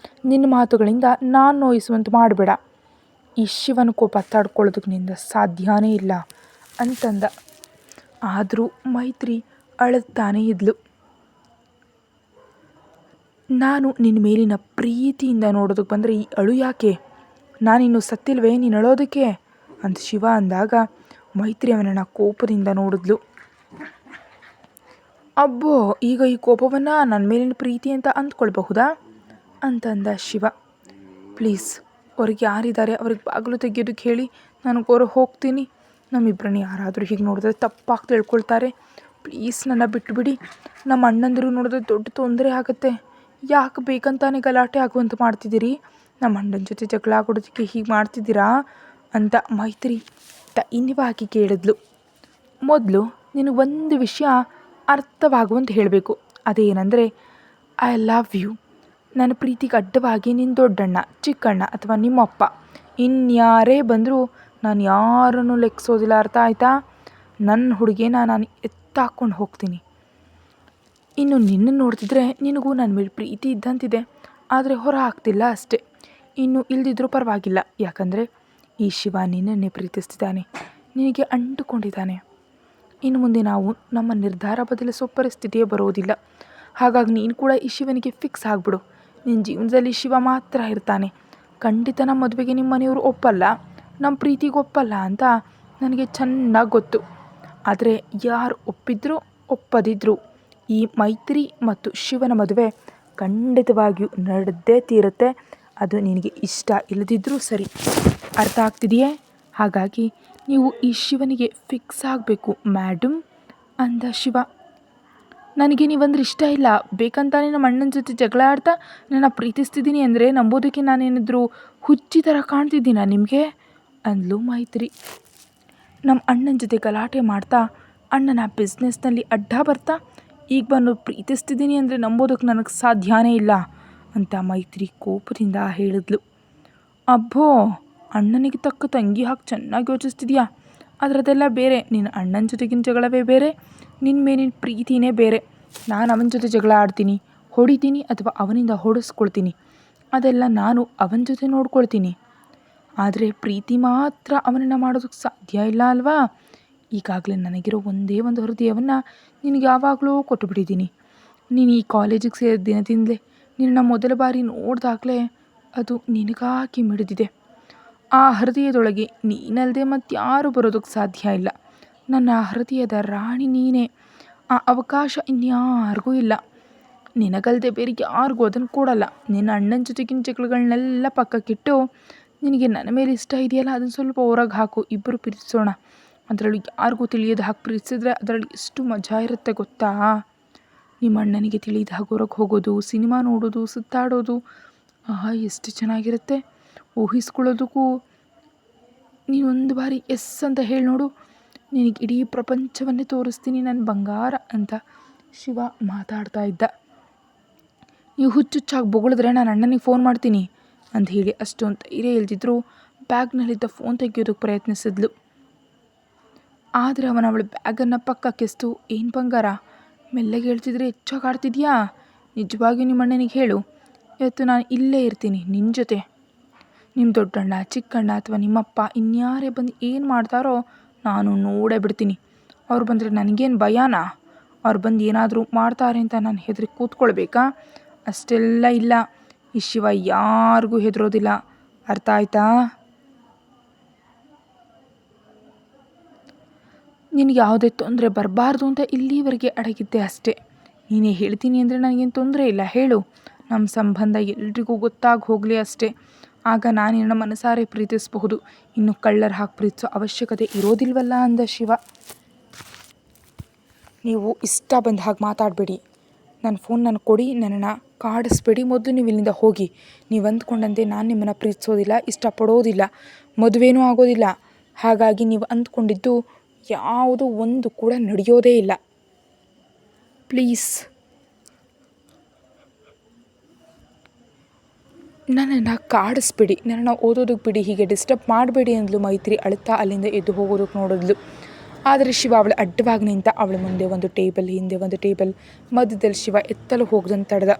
ನಿನ್ನ ಮಾತುಗಳಿಂದ ನಾನು ನೋಯಿಸುವಂತೆ ಮಾಡಬೇಡ. ಈ ಶಿವನ ಕೋಪ ತಡ್ಕೊಳ್ಳೋದಕ್ಕೆ ನಿಂದ ಸಾಧ್ಯನೇ ಇಲ್ಲ ಅಂತಂದ. ಆದರೂ ಮೈತ್ರಿ ಅಳುತ್ತಾನೇ ಇದ್ಲು. ನಾನು ನಿನ್ನ ಮೇಲಿನ ಪ್ರೀತಿಯಿಂದ ನೋಡೋದಕ್ಕೆ ಬಂದರೆ ಈ ಅಳು ಯಾಕೆ? ನಾನಿನ್ನೂ ಸತ್ತಿಲ್ವೇ ನೀನು ಅಳೋದಕ್ಕೆ ಅಂತ ಶಿವ ಅಂದಾಗ ಮೈತ್ರಿ ಅವನನ್ನು ಕೋಪದಿಂದ ನೋಡಿದ್ಲು. ಅಬ್ಬೋ, ಈಗ ಈ ಕೋಪವನ್ನು ನನ್ನ ಮೇಲಿನ ಪ್ರೀತಿ ಅಂತ ಅಂದ್ಕೊಳ್ಬಹುದಾ ಅಂತಂದ ಶಿವ. ಪ್ಲೀಸ್, ಅವ್ರಿಗೆ ಯಾರಿದ್ದಾರೆ ಅವ್ರಿಗೆ ಬಾಗಿಲು ತೆಗೆಯೋದಕ್ಕೆ ಹೇಳಿ, ನನಗೆ ಹೊರ ಹೋಗ್ತೀನಿ. ನಮ್ಮಿಬ್ಬರನ್ನ ಯಾರಾದರೂ ಹೀಗೆ ನೋಡಿದ್ರೆ ತಪ್ಪಾಗಿ ತಿಳ್ಕೊಳ್ತಾರೆ. ಪ್ಲೀಸ್ ನನ್ನ ಬಿಟ್ಟುಬಿಡಿ. ನಮ್ಮ ಅಣ್ಣಂದಿರು ನೋಡಿದ್ರೆ ದೊಡ್ಡ ತೊಂದರೆ ಆಗುತ್ತೆ. ಯಾಕೆ ಬೇಕಂತಾನೆ ಗಲಾಟೆ ಆಗುವಂತೆ ಮಾಡ್ತಿದ್ದೀರಿ? ನಮ್ಮ ಅಣ್ಣನ ಜೊತೆ ಜಗಳ ಆಗೋದಕ್ಕೆ ಹೀಗೆ ಮಾಡ್ತಿದ್ದೀರಾ ಅಂತ ಮೈತ್ರಿ ದೈನ್ಯವಾಗಿ ಕೇಳಿದ್ಲು. ಮೊದಲು ನಿನಗೊಂದು ವಿಷಯ ಅರ್ಥವಾಗುವಂತ ಹೇಳಬೇಕು. ಅದೇನೆಂದರೆ, ಐ ಲವ್ ಯು. ನನ್ನ ಪ್ರೀತಿಗೆ ಅಡ್ಡವಾಗಿ ನಿನ್ನ ದೊಡ್ಡಣ್ಣ, ಚಿಕ್ಕಣ್ಣ ಅಥವಾ ನಿಮ್ಮಪ್ಪ ಇನ್ಯಾರೇ ಬಂದರೂ ನಾನು ಯಾರನ್ನು ಲೆಕ್ಕಿಸೋದಿಲ್ಲ. ಅರ್ಥ ಆಯಿತಾ? ನನ್ನ ಹುಡುಗಿನ ನಾನು ಎತ್ತಾಕೊಂಡು ಹೋಗ್ತೀನಿ. ಇನ್ನು ನಿನ್ನನ್ನು ನೋಡ್ತಿದ್ರೆ ನಿನಗೂ ನನ್ನ ಮೇಲೆ ಪ್ರೀತಿ ಇದ್ದಂತಿದೆ, ಆದರೆ ಹೊರ ಆಗ್ತಿಲ್ಲ ಅಷ್ಟೇ. ಇನ್ನು ಇಲ್ದಿದ್ರೂ ಪರವಾಗಿಲ್ಲ, ಯಾಕಂದರೆ ಈ ಶಿವ ನಿನ್ನನ್ನೇ ಪ್ರೀತಿಸ್ತಿದ್ದಾನೆ, ನಿನಗೆ ಅಂಟುಕೊಂಡಿದ್ದಾನೆ. ಇನ್ನು ಮುಂದೆ ನಾವು ನಮ್ಮ ನಿರ್ಧಾರ ಬದಲಿಸೋ ಪರಿಸ್ಥಿತಿಯೇ ಬರೋದಿಲ್ಲ. ಹಾಗಾಗಿ ನೀನು ಕೂಡ ಈ ಶಿವನಿಗೆ ಫಿಕ್ಸ್ ಆಗಿಬಿಡು. ನಿನ್ನ ಜೀವನದಲ್ಲಿ ಶಿವ ಮಾತ್ರ ಇರ್ತಾನೆ. ಖಂಡಿತ ನಮ್ಮ ಮದುವೆಗೆ ನಿಮ್ಮ ಮನೆಯವರು ಒಪ್ಪಲ್ಲ, ನಮ್ಮ ಪ್ರೀತಿಗೆ ಒಪ್ಪಲ್ಲ ಅಂತ ನನಗೆ ಚೆನ್ನಾಗಿ ಗೊತ್ತು. ಆದರೆ ಯಾರು ಒಪ್ಪಿದ್ರೂ ಒಪ್ಪದಿದ್ರೂ ಈ ಮೈತ್ರಿ ಮತ್ತು ಶಿವನ ಮದುವೆ ಖಂಡಿತವಾಗಿಯೂ ನಡೆದೇ ತೀರುತ್ತೆ. ಅದು ನಿನಗೆ ಇಷ್ಟ ಇಲ್ಲದಿದ್ದರೂ ಸರಿ. ಅರ್ಥ ಆಗ್ತಿದೆಯೇ? ಹಾಗಾಗಿ ನೀವು ಈ ಶಿವನಿಗೆ ಫಿಕ್ಸ್ ಆಗಬೇಕು ಮ್ಯಾಡಮ್ ಅಂದ ಶಿವ. ನನಗೆ ನೀವಂದ್ರೆ ಇಷ್ಟ ಇಲ್ಲ. ಬೇಕಂತಾನೆ ನಮ್ಮ ಅಣ್ಣನ ಜೊತೆ ಜಗಳ ಆಡ್ತಾ ನನ್ನ ಪ್ರೀತಿಸ್ತಿದ್ದೀನಿ ಅಂದರೆ ನಂಬೋದಕ್ಕೆ ನಾನೇನಾದರೂ ಹುಚ್ಚಿ ಥರ ಕಾಣ್ತಿದ್ದೀನ ನಿಮಗೆ ಅಂದ್ಲು ಮೈತ್ರಿ. ನಮ್ಮ ಅಣ್ಣನ ಜೊತೆ ಗಲಾಟೆ ಮಾಡ್ತಾ ಅಣ್ಣನ ಬಿಸ್ನೆಸ್ನಲ್ಲಿ ಅಡ್ಡ ಬರ್ತಾ ಈಗ ಬಂದು ಪ್ರೀತಿಸ್ತಿದ್ದೀನಿ ಅಂದರೆ ನಂಬೋದಕ್ಕೆ ನನಗೆ ಸಾಧ್ಯನೇ ಇಲ್ಲ ಅಂತ ಮೈತ್ರಿ ಕೋಪದಿಂದ ಹೇಳಿದ್ಲು. ಅಬ್ಬೋ, ಅಣ್ಣನಿಗೆ ತಕ್ಕ ತಂಗಿ ಹಾಕಿ ಚೆನ್ನಾಗಿ ಯೋಚಿಸ್ತಿದ್ಯಾ. ಆದರೆ ಅದೆಲ್ಲ ಬೇರೆ. ನಿನ್ನ ಅಣ್ಣನ ಜೊತೆಗಿನ ಜಗಳವೇ ಬೇರೆ, ನಿನ್ನ ಮೇಲಿನ ಪ್ರೀತಿನೇ ಬೇರೆ. ನಾನು ಅವನ ಜೊತೆ ಜಗಳ ಆಡ್ತೀನಿ, ಹೊಡಿತೀನಿ ಅಥವಾ ಅವನಿಂದ ಹೊಡೆಸ್ಕೊಳ್ತೀನಿ, ಅದೆಲ್ಲ ನಾನು ಅವನ ಜೊತೆ ನೋಡ್ಕೊಳ್ತೀನಿ. ಆದರೆ ಪ್ರೀತಿ ಮಾತ್ರ ಅವನನ್ನು ಮಾಡೋದಕ್ಕೆ ಸಾಧ್ಯ ಇಲ್ಲ ಅಲ್ವಾ? ಈಗಾಗಲೇ ನನಗಿರೋ ಒಂದೇ ಒಂದು ಹೃದಯವನ್ನು ನಿನಗೆ ಯಾವಾಗಲೂ ಕೊಟ್ಟುಬಿಟ್ಟಿದ್ದೀನಿ. ನೀನು ಈ ಕಾಲೇಜಿಗೆ ಸೇರಿದ ದಿನದಿಂದಲೇ ನಿನ್ನ ಮೊದಲ ಬಾರಿ ನೋಡಿದಾಗಲೇ ಅದು ನಿನಗಾಗಿ ಮಿಡಿದಿದೆ. ಆ ಹೃದಯದೊಳಗೆ ನೀನಲ್ಲದೆ ಮತ್ತಾರೂ ಬರೋದಕ್ಕೆ ಸಾಧ್ಯ ಇಲ್ಲ. ನನ್ನ ಹೃದಯದ ರಾಣಿ ನೀನೇ. ಆ ಅವಕಾಶ ಇನ್ಯಾರಿಗೂ ಇಲ್ಲ. ನಿನಗಲ್ಲದೆ ಬೇರೆ ಯಾರಿಗೂ ಅದನ್ನು ಕೊಡಲ್ಲ. ನಿನ್ನ ಅಣ್ಣನ ಜೊತೆಗಿನ ಜಗಳಗಳನ್ನೆಲ್ಲ ಪಕ್ಕಕ್ಕಿಟ್ಟು ನಿನಗೆ ನನ್ನ ಮೇಲೆ ಇಷ್ಟ ಇದೆಯಲ್ಲ ಅದನ್ನು ಸ್ವಲ್ಪ ಹೊರಗೆ ಹಾಕು. ಇಬ್ಬರು ಪ್ರೀತಿಸೋಣ. ಅದರಲ್ಲಿ ಯಾರಿಗೂ ತಿಳಿಯೋದು ಹಾಗೆ ಪ್ರೀತಿಸಿದ್ರೆ ಅದರಲ್ಲಿ ಎಷ್ಟು ಮಜಾ ಇರುತ್ತೆ ಗೊತ್ತಾ? ನಿಮ್ಮ ಅಣ್ಣನಿಗೆ ತಿಳಿದ ಹಾಗೆ ಹೊರಗೆ ಹೋಗೋದು, ಸಿನಿಮಾ ನೋಡೋದು, ಸುತ್ತಾಡೋದು, ಆಹಾ ಎಷ್ಟು ಚೆನ್ನಾಗಿರುತ್ತೆ. ಊಹಿಸ್ಕೊಳ್ಳೋದಕ್ಕೂ ನೀನೊಂದು ಬಾರಿ ಎಸ್ ಅಂತ ಹೇಳಿ ನೋಡು, ನಿನಗೆ ಇಡೀ ಪ್ರಪಂಚವನ್ನೇ ತೋರಿಸ್ತೀನಿ ನನ್ನ ಬಂಗಾರ ಅಂತ ಶಿವ ಮಾತಾಡ್ತಾ ಇದ್ದ. ನೀವು ಹುಚ್ಚುಚ್ಚಾಗಿ ಬೊಗಳಿದ್ರೆ ನಾನು ಅಣ್ಣನಿಗೆ ಫೋನ್ ಮಾಡ್ತೀನಿ ಅಂತ ಹೇಳಿ ಅಷ್ಟೊಂದು ಧೈರ್ಯ ಇಲ್ದಿದ್ರು ಬ್ಯಾಗ್ನಲ್ಲಿದ್ದ ಫೋನ್ ತೆಗೆಯೋದಕ್ಕೆ ಪ್ರಯತ್ನಿಸಿದ್ಲು. ಆದರೆ ಅವಳ ಬ್ಯಾಗನ್ನು ಪಕ್ಕಕ್ಕೆಸ್ತು, ಏನು ಬಂಗಾರ ಮೆಲ್ಲಗೆ ಹೇಳ್ತಿದ್ರೆ ಹೆಚ್ಚಾಗಿ ಆಡ್ತಿದ್ಯಾ? ನಿಜವಾಗಿಯೂ ನಿಮ್ಮ ಅಣ್ಣನಿಗೆ ಹೇಳು, ಇವತ್ತು ನಾನು ಇಲ್ಲೇ ಇರ್ತೀನಿ ನಿನ್ನ ಜೊತೆ. ನಿಮ್ಮ ದೊಡ್ಡಣ್ಣ, ಚಿಕ್ಕಣ್ಣ ಅಥವಾ ನಿಮ್ಮಪ್ಪ ಇನ್ಯಾರೇ ಬಂದು ಏನು ಮಾಡ್ತಾರೋ ನಾನು ನೋಡೇ ಬಿಡ್ತೀನಿ. ಅವ್ರು ಬಂದರೆ ನನಗೇನು ಭಯನಾ? ಅವ್ರು ಬಂದು ಏನಾದರೂ ಮಾಡ್ತಾರೆ ಅಂತ ನಾನು ಹೆದರಿ ಕೂತ್ಕೊಳ್ಬೇಕಾ? ಅಷ್ಟೆಲ್ಲ ಇಲ್ಲ. ಈ ಶಿವ ಯಾರಿಗೂ ಹೆದರೋದಿಲ್ಲ. ಅರ್ಥ ಆಯ್ತಾ? ನಿನಗೆ ಯಾವುದೇ ತೊಂದರೆ ಬರಬಾರ್ದು ಅಂತ ಇಲ್ಲಿವರೆಗೆ ಅಡಗಿದ್ದೆ ಅಷ್ಟೇ. ನೀನೇ ಹೇಳ್ತೀನಿ ಅಂದರೆ ನನಗೇನು ತೊಂದರೆ ಇಲ್ಲ, ಹೇಳು. ನಮ್ಮ ಸಂಬಂಧ ಎಲ್ರಿಗೂ ಗೊತ್ತಾಗಿ ಹೋಗಲಿ ಅಷ್ಟೇ. ಆಗ ನಾನು ನಿನ್ನ ಮನಸಾರೆ ಪ್ರೀತಿಸಬಹುದು. ಇನ್ನು ಕಳ್ಳರ ಹಾಕಿ ಪ್ರೀತಿಸೋ ಅವಶ್ಯಕತೆ ಇರೋದಿಲ್ವಲ್ಲ ಅಂದ ಶಿವ. ನೀವು ಇಷ್ಟ ಬಂದ ಹಾಗೆ ಮಾತಾಡಬೇಡಿ. ನನ್ನ ಫೋನ್ ನನಗೆ ಕೊಡಿ, ನನ್ನನ್ನು ಕಾಡಿಸ್ಬೇಡಿ. ಮೊದಲು ನೀವು ಇಲ್ಲಿಂದ ಹೋಗಿ. ನೀವು ಅಂದ್ಕೊಂಡಂತೆ ನಾನು ನಿಮ್ಮನ್ನು ಪ್ರೀತಿಸೋದಿಲ್ಲ, ಇಷ್ಟಪಡೋದಿಲ್ಲ, ಮದುವೆನೂ ಆಗೋದಿಲ್ಲ. ಹಾಗಾಗಿ ನೀವು ಅಂದ್ಕೊಂಡಿದ್ದು ಯಾವುದೋ ಒಂದು ಕೂಡ ನಡೆಯೋದೇ ಇಲ್ಲ. ಪ್ಲೀಸ್ ನನ್ನನ್ನು ಕಾಡಿಸ್ಬಿಡಿ, ನನ್ನನ್ನು ಓದೋದಕ್ಕೆ ಬಿಡಿ, ಹೀಗೆ ಡಿಸ್ಟರ್ಬ್ ಮಾಡಬೇಡಿ ಅಂದ್ಲು ಮೈತ್ರಿ ಅಳುತ್ತಾ ಅಲ್ಲಿಂದ ಎದ್ದು ಹೋಗೋದಕ್ಕೆ ನೋಡಿದ್ಲು. ಆದರೆ ಶಿವ ಅವಳು ಅಡ್ಡವಾಗಿ ನಿಂತ. ಅವಳ ಮುಂದೆ ಒಂದು ಟೇಬಲ್, ಹಿಂದೆ ಒಂದು ಟೇಬಲ್, ಮಧ್ಯದಲ್ಲಿ ಶಿವ ಎತ್ತಲು ಹೋಗ್ದಂತ ತಡೆದ.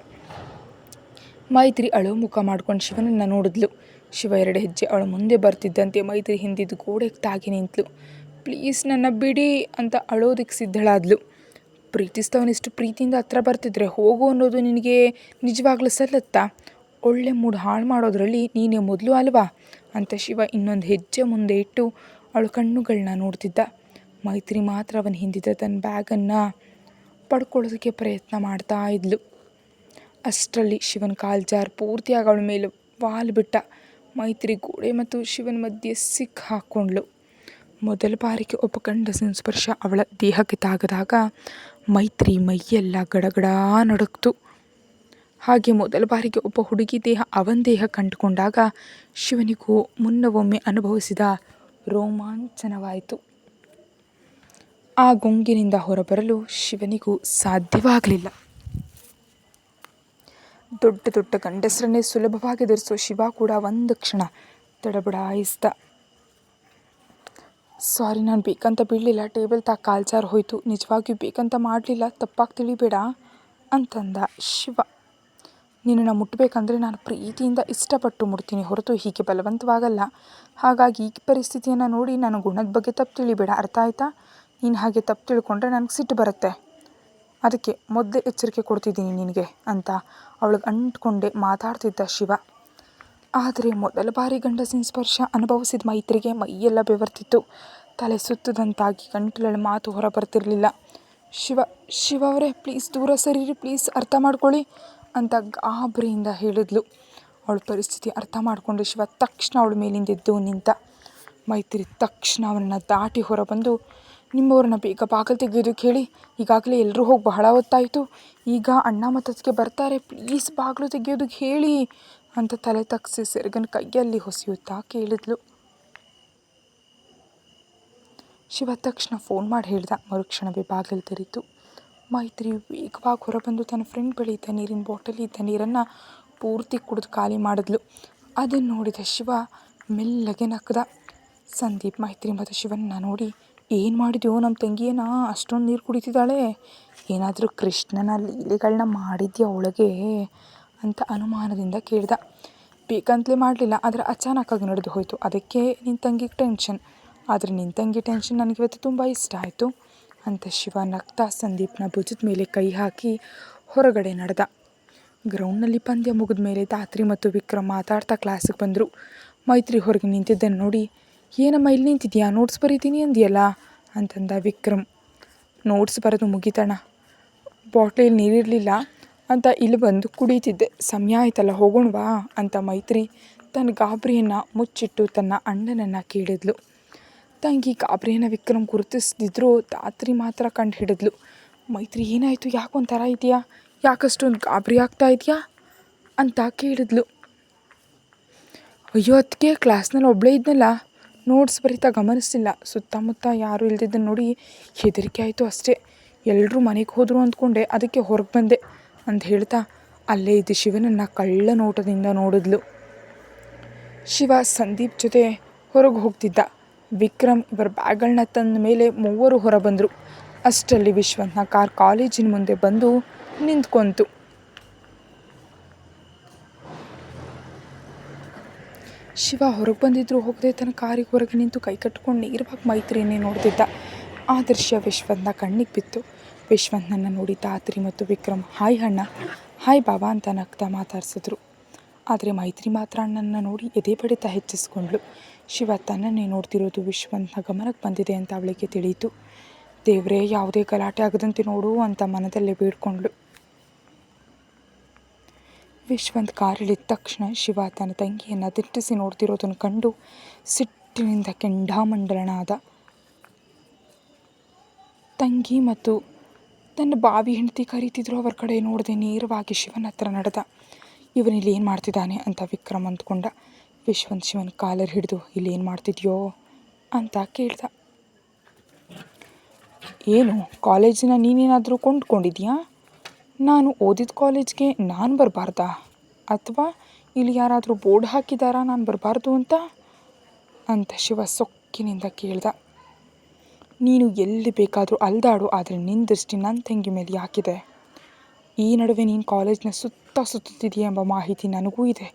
ಮೈತ್ರಿ ಅಳೋ ಮುಖ ಮಾಡ್ಕೊಂಡು ಶಿವನನ್ನು ನೋಡಿದ್ಲು. ಶಿವ 2 ಹೆಜ್ಜೆ ಅವಳ ಮುಂದೆ ಬರ್ತಿದ್ದಂತೆ ಮೈತ್ರಿ ಹಿಂದಿದ್ದು ಗೋಡೆಗೆ ತಾಗಿ ನಿಂತಳು. ಪ್ಲೀಸ್ ನನ್ನ ಬಿಡಿ ಅಂತ ಅಳೋದಕ್ಕೆ ಸಿದ್ಧಳಾದ್ಲು. ಪ್ರೀತಿಸ್ತವನಿಷ್ಟು ಪ್ರೀತಿಯಿಂದ ಹತ್ರ ಬರ್ತಿದ್ರೆ ಹೋಗು ಅನ್ನೋದು ನಿನಗೆ ನಿಜವಾಗ್ಲೂ ಸಲ್ಲತ್ತಾ? ಒಳ್ಳೆ ಮೂಡ್ ಹಾಳು ಮಾಡೋದ್ರಲ್ಲಿ ನೀನೇ ಮೊದಲು ಅಲ್ವಾ ಅಂತ ಶಿವ ಇನ್ನೊಂದು ಹೆಜ್ಜೆ ಮುಂದೆ ಇಟ್ಟು ಅವಳ ಕಣ್ಣುಗಳನ್ನ ನೋಡ್ತಿದ್ದ. ಮೈತ್ರಿ ಮಾತ್ರ ಅವನ ಹಿಂದಿದ್ದ ತನ್ನ ಬ್ಯಾಗನ್ನು ಪಡ್ಕೊಳ್ಳೋದಕ್ಕೆ ಪ್ರಯತ್ನ ಮಾಡ್ತಾ ಇದ್ಲು. ಅಷ್ಟರಲ್ಲಿ ಶಿವನ ಕಾಲ್ಜಾರ್ ಪೂರ್ತಿಯಾಗಿ ಅವಳ ಮೇಲೆ ವಾಲ್ಬಿಟ್ಟ. ಮೈತ್ರಿ ಗೋಡೆ ಮತ್ತು ಶಿವನ ಮಧ್ಯೆ ಸಿಕ್ಕ ಹಾಕ್ಕೊಂಡ್ಳು. ಮೊದಲ ಬಾರಿಗೆ ಒಬ್ಬ ಗಂಡಸಿನ ಸ್ಪರ್ಶ ಅವಳ ದೇಹಕ್ಕೆ ತಾಗದಾಗ ಮೈತ್ರಿ ಮೈಯೆಲ್ಲ ಗಡಗಡ ನಡುಕ್ತು. ಹಾಗೆ ಮೊದಲ ಬಾರಿಗೆ ಒಬ್ಬ ಹುಡುಗಿ ದೇಹ ಅವನ ದೇಹ ಕಂಡುಕೊಂಡಾಗ ಶಿವನಿಗೂ ಮುನ್ನವೊಮ್ಮೆ ಅನುಭವಿಸಿದ ರೋಮಾಂಚನವಾಯಿತು. ಆ ಗುಂಗಿನಿಂದ ಹೊರಬರಲು ಶಿವನಿಗೂ ಸಾಧ್ಯವಾಗಲಿಲ್ಲ. ದೊಡ್ಡ ದೊಡ್ಡ ಗಂಡಸರನ್ನೇ ಸುಲಭವಾಗಿ ಧರಿಸೋ ಶಿವ ಕೂಡ ಒಂದು ಕ್ಷಣ ತಡಬಡಾಯಿಸ್ದ. ಸಾರಿ, ನಾನು ಬೇಕಂತ ಬೀಳಲಿಲ್ಲ, ಟೇಬಲ್ ಕಾಲ್ಜಾರ್ ಹೋಯಿತು, ನಿಜವಾಗಿಯೂ ಬೇಕಂತ ಮಾಡಲಿಲ್ಲ, ತಪ್ಪಾಗಿ ತಿಳಿಬೇಡ ಅಂತಂದ ಶಿವ. ನಿನ್ನನ್ನು ಮುಟ್ಟಬೇಕಂದ್ರೆ ನಾನು ಪ್ರೀತಿಯಿಂದ ಇಷ್ಟಪಟ್ಟು ಮುಡ್ತೀನಿ ಹೊರತು ಹೀಗೆ ಬಲವಂತವಾಗಲ್ಲ. ಹಾಗಾಗಿ ಈ ಪರಿಸ್ಥಿತಿಯನ್ನು ನೋಡಿ ನನ್ನ ಗುಣದ ಬಗ್ಗೆ ತಪ್ಪು ತಿಳಿಬೇಡ, ಅರ್ಥ ಆಯ್ತಾ? ನೀನು ಹಾಗೆ ತಪ್ಪು ತಿಳ್ಕೊಂಡ್ರೆ ನನಗೆ ಸಿಟ್ಟು ಬರುತ್ತೆ, ಅದಕ್ಕೆ ಮೊದಲೇ ಎಚ್ಚರಿಕೆ ಕೊಡ್ತಿದ್ದೀನಿ ನಿನಗೆ ಅಂತ ಅವಳಿಗೆ ಅಂಟ್ಕೊಂಡೆ ಮಾತಾಡ್ತಿದ್ದ ಶಿವ. ಆದರೆ ಮೊದಲ ಬಾರಿ ಗಂಡಸಿನ ಸ್ಪರ್ಶ ಅನುಭವಿಸಿದ ಮೈತ್ರಿಗೆ ಮೈಯೆಲ್ಲ ಬೆವರ್ತಿತ್ತು. ತಲೆ ಸುತ್ತದಂತಾಗಿ ಗಂಟಲಲ್ಲಿ ಮಾತು ಹೊರ ಬರ್ತಿರಲಿಲ್ಲ. ಶಿವ ಅವರೇ, ಪ್ಲೀಸ್ ದೂರ ಸರೀರಿ, ಪ್ಲೀಸ್ ಅರ್ಥ ಮಾಡ್ಕೊಳ್ಳಿ ಅಂತ ಗಾಬರಿಯಿಂದ ಹೇಳಿದ್ಲು. ಅವಳ ಪರಿಸ್ಥಿತಿ ಅರ್ಥ ಮಾಡಿಕೊಂಡು ಶಿವ ತಕ್ಷಣ ಅವಳ ಮೇಲಿಂದ ಎದ್ದು ನಿಂತ. ಮೈತ್ರಿ ತಕ್ಷಣ ಅವನನ್ನು ದಾಟಿ ಹೊರಬಂದು, ನಿಮ್ಮವ್ರನ್ನ ಬೇಗ ಬಾಗಿಲು ತೆಗೆಯೋದಕ್ಕೆ ಹೇಳಿ, ಈಗಾಗಲೇ ಎಲ್ಲರೂ ಹೋಗಿ ಬಹಳ ಹೊತ್ತಾಯಿತು, ಈಗ ಅಣ್ಣ ಮತ್ತದಕ್ಕೆ ಬರ್ತಾರೆ, ಪ್ಲೀಸ್ ಬಾಗಿಲು ತೆಗೆಯೋದಕ್ಕೆ ಹೇಳಿ ಅಂತ ತಲೆ ತಗ್ಸಿ ಸೆರಗನ ಕೈಯಲ್ಲಿ ಹೊಸೆಯುತ್ತಾ ಕೇಳಿದ್ಲು. ಶಿವ ತಕ್ಷಣ ಫೋನ್ ಮಾಡಿ ಹೇಳ್ದ. ಮರುಕ್ಷಣವೇ ಬಾಗಿಲು ತೆರೀತು. ಮೈತ್ರಿ ವೇಗವಾಗಿ ಹೊರಬಂದು ತನ್ನ ಫ್ರೆಂಡ್ ಬಳಿ ಇದ್ದ ನೀರಿನ ಬಾಟಲ್ ಇದ್ದ ನೀರನ್ನು ಪೂರ್ತಿ ಕುಡಿದು ಖಾಲಿ ಮಾಡಿದ್ಲು. ಅದನ್ನು ನೋಡಿದ ಶಿವ ಮೆಲ್ಲಗೆ ನಕ್ಕದ. ಸಂದೀಪ್ ಮೈತ್ರಿ ಮತ್ತು ಶಿವನನ್ನ ನೋಡಿ, ಏನು ಮಾಡಿದ್ಯೋ ನಮ್ಮ ತಂಗಿಯೇನ ಅಷ್ಟೊಂದು ನೀರು ಕುಡಿತಿದ್ದಾಳೆ, ಏನಾದರೂ ಕೃಷ್ಣನ ಲೀಲೆಗಳನ್ನ ಮಾಡಿದ್ಯಾ ಒಳಗೆ ಅಂತ ಅನುಮಾನದಿಂದ ಕೇಳ್ದ. ಬೇಕಂತಲೇ ಮಾಡಲಿಲ್ಲ, ಆದರೆ ಅಚಾನಕ್ಕಾಗಿ ನಡೆದು ಹೋಯಿತು, ಅದಕ್ಕೆ ನಿನ್ನ ತಂಗಿಗೆ ಟೆನ್ಷನ್. ಆದರೆ ನಿನ್ನ ತಂಗಿ ಟೆನ್ಷನ್ ನನಗಿವತ್ತು ತುಂಬ ಇಷ್ಟ ಆಯಿತು ಅಂತ ಶಿವ ನಗ್ತಾ ಸಂದೀಪ್ನ ಭುಜದ ಮೇಲೆ ಕೈ ಹಾಕಿ ಹೊರಗಡೆ ನಡೆದ. ಗ್ರೌಂಡ್ನಲ್ಲಿ ಪಂದ್ಯ ಮುಗಿದ ಮೇಲೆ ಧಾತ್ರಿ ಮತ್ತು ವಿಕ್ರಮ್ ಮಾತಾಡ್ತಾ ಕ್ಲಾಸಿಗೆ ಬಂದರು. ಮೈತ್ರಿ ಹೊರಗೆ ನಿಂತಿದ್ದನ್ನು ನೋಡಿ, ಏನಮ್ಮ ಇಲ್ಲಿ ನಿಂತಿದ್ಯಾ, ನೋಟ್ಸ್ ಬರೀತೀನಿ ಅಂದಿಯಲ್ಲ ಅಂತಂದ ವಿಕ್ರಮ್. ನೋಟ್ಸ್ ಬರೋದು ಮುಗಿತಣ್ಣ, ಬಾಟ್ಲಲ್ಲಿ ನೀರಿರಲಿಲ್ಲ ಅಂತ ಇಲ್ಲಿ ಬಂದು ಕುಡಿತಿದ್ದೆ, ಸಮಯ ಆಯ್ತಲ್ಲ ಹೋಗೋಣವಾ ಅಂತ ಮೈತ್ರಿ ತನ್ನ ಗಾಬರಿಯನ್ನು ಮುಚ್ಚಿಟ್ಟು ತನ್ನ ಅಣ್ಣನನ್ನು ಕೇಳಿದ್ಲು. ತಂಗಿ ಗಾಬರಿಯನ್ನು ವಿಕ್ರಮ್ ಗುರುತಿಸ್ದಿದ್ರು ಧಾತ್ರಿ ಮಾತ್ರ ಕಂಡು ಹಿಡಿದ್ಲು. ಮೈತ್ರಿ ಏನಾಯಿತು, ಯಾಕೊಂಥರ ಇದೆಯಾ, ಯಾಕಷ್ಟೊಂದು ಗಾಬರಿ ಆಗ್ತಾ ಇದೆಯಾ ಅಂತ ಕೇಳಿದ್ಲು. ಅಯ್ಯೋ ಅದಕ್ಕೆ ಕ್ಲಾಸ್ನಲ್ಲಿ ಒಬ್ಬಳೇ ಇದ್ನಲ್ಲ, ನೋಟ್ಸ್ ಬರೀತಾ ಗಮನಿಸ್ತಿಲ್ಲ, ಸುತ್ತಮುತ್ತ ಯಾರೂ ಇಲ್ದಿದ್ದನ್ನು ನೋಡಿ ಹೆದರಿಕೆ ಆಯಿತು ಅಷ್ಟೇ, ಎಲ್ಲರೂ ಮನೆಗೆ ಹೋದರು ಅಂದ್ಕೊಂಡೆ, ಅದಕ್ಕೆ ಹೊರಗೆ ಬಂದೆ ಅಂತ ಹೇಳ್ತಾ ಅಲ್ಲೇ ಇದ್ದ ಶಿವನನ್ನು ಕಳ್ಳ ನೋಟದಿಂದ ನೋಡಿದ್ಲು. ಶಿವ ಸಂದೀಪ್ ಜೊತೆ ಹೊರಗೆ ಹೋಗ್ತಿದ್ದ. ವಿಕ್ರಮ್ ಇವರ ಬ್ಯಾಗ್ಗಳನ್ನ ತಂದ ಮೇಲೆ ಮೂವರು ಹೊರಬಂದರು. ಅಷ್ಟರಲ್ಲಿ ವಿಶ್ವಂತನ ಕಾರ್ ಕಾಲೇಜಿನ ಮುಂದೆ ಬಂದು ನಿಂತ್ಕೊಂತು. ಶಿವ ಹೊರಗೆ ಬಂದಿದ್ರು ಹೋಗದೆ ತನ್ನ ಕಾರಿಗೆ ಹೊರಗೆ ನಿಂತು ಕೈ ಕಟ್ಕೊಂಡು ನೇರವಾಗಿ ಮೈತ್ರಿಯನ್ನೇ ನೋಡ್ತಿದ್ದ. ಆ ದೃಶ್ಯ ವಿಶ್ವಂತನ ಕಣ್ಣಿಗೆ ಬಿತ್ತು. ವಿಶ್ವಂತನನ್ನು ನೋಡಿ ಧಾತ್ರಿ ಮತ್ತು ವಿಕ್ರಮ್ ಹಾಯ್ ಅಣ್ಣ, ಹಾಯ್ ಬಾಬಾ ಅಂತ ನಗ್ತಾ ಮಾತಾಡ್ಸಿದ್ರು. ಆದರೆ ಮೈತ್ರಿ ಮಾತ್ರ ಅಣ್ಣನ ನೋಡಿ ಎದೆ ಬಡಿತ ಹೆಚ್ಚಿಸ್ಕೊಂಡ್ಳು. ಶಿವ ತನ್ನನ್ನೇ ನೋಡ್ತಿರೋದು ವಿಶ್ವಂತನ ಗಮನಕ್ಕೆ ಬಂದಿದೆ ಅಂತ ಅವಳಿಗೆ ತಿಳಿಯಿತು. ದೇವರೇ, ಯಾವುದೇ ಗಲಾಟೆ ಆಗದಂತೆ ನೋಡು ಅಂತ ಮನದಲ್ಲೇ ಬೇಡ್ಕೊಂಡ್ಳು. ವಿಶ್ವಂತ್ ಕಾರಿಳಿದ ತಕ್ಷಣ ಶಿವ ತನ್ನ ತಂಗಿಯನ್ನು ದಿಟ್ಟಿಸಿ ನೋಡ್ತಿರೋದನ್ನು ಕಂಡು ಸಿಟ್ಟಿನಿಂದ ಕೆಂಡಾಮಂಡಲನಾದ. ತಂಗಿ ಮತ್ತು ತನ್ನ ಬಾವಿ ಹೆಂಡತಿ ಕರೀತಿದ್ರು, ಅವರ ಕಡೆ ನೋಡದೆ ನೇರವಾಗಿ ಶಿವನ ಹತ್ರ ನಡೆದ. ಇವನಿಲ್ಲಿ ಏನು ಮಾಡ್ತಿದ್ದಾನೆ ಅಂತ ವಿಕ್ರಮ್ ಅಂದ್ಕೊಂಡ. ವಿಶ್ವಂತ್ ಶಿವನ ಕಾಲರ್ ಹಿಡಿದು ಇಲ್ಲಿ ಏನು ಮಾಡ್ತಿದ್ಯೋ ಅಂತ ಕೇಳ್ದ. ಏನು ಕಾಲೇಜಿನ ನೀನೇನಾದರೂ ಕೊಂಡ್ಕೊಂಡಿದ್ಯಾ? ನಾನು ಓದಿದ ಕಾಲೇಜ್ಗೆ ನಾನು ಬರಬಾರ್ದಾ? ಅಥವಾ ಇಲ್ಲಿ ಯಾರಾದರೂ ಬೋರ್ಡ್ ಹಾಕಿದಾರಾ ನಾನು ಬರಬಾರ್ದು ಅಂತ ಶಿವ ಸೊಕ್ಕಿನಿಂದ ಕೇಳ್ದ. ನೀನು ಎಲ್ಲಿ ಬೇಕಾದರೂ ಅಲ್ದಾಡು, ಆದರೆ ನಿನ್ನ ದೃಷ್ಟಿ ನನ್ನ ತಂಗಿ ಮೇಲೆ ಯಾಕಿದೆ? ಈ ನಡುವೆ ನೀನು ಕಾಲೇಜ್ನ ಸುತ್ತುತ್ತಿದೆಯಾ ಎಂಬ ಮಾಹಿತಿ ನನಗೂ ಇದೆ.